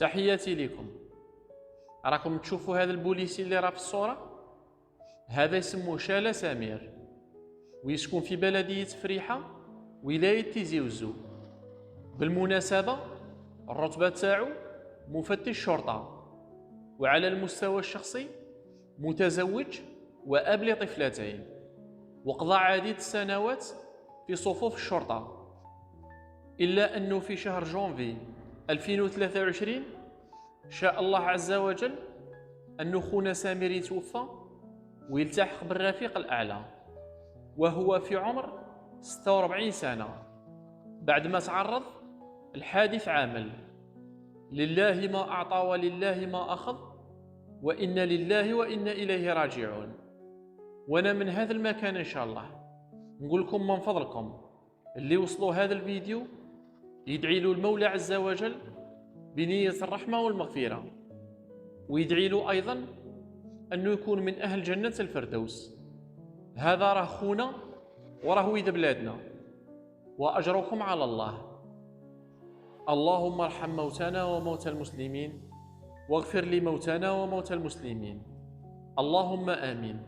تحياتي لكم. راكم تشوفوا هذا البوليسي اللي راه في الصورة؟ هذا يسموه شالة سمير، ويسكن في بلدية فريحة ولاية تيزي وزو. بالمناسبة الرتبة تاعو مفتش شرطة، وعلى المستوى الشخصي متزوج وأب لطفلتين، وقضى عديد السنوات في صفوف الشرطة. إلا أنه في شهر جونفي 2023 شاء الله عز وجل أن خونا سمير يتوفى ويلتحق بالرفيق الأعلى، وهو في عمر 46 سنة بعد ما تعرض الحادث عامل. لله ما أعطى ولله ما أخذ، وإن لله وإنا إليه راجعون. وأنا من هذا المكان إن شاء الله نقول لكم من فضلكم اللي وصلوا هذا الفيديو يدعي له المولى عز وجل بنية الرحمة والمغفرة، ويدعي له أيضا أنه يكون من أهل جنة الفردوس. هذا راه خونا وراه ولد بلادنا، وأجركم على الله. اللهم ارحم موتانا وموتى المسلمين، واغفر لموتانا وموتى المسلمين، اللهم آمين.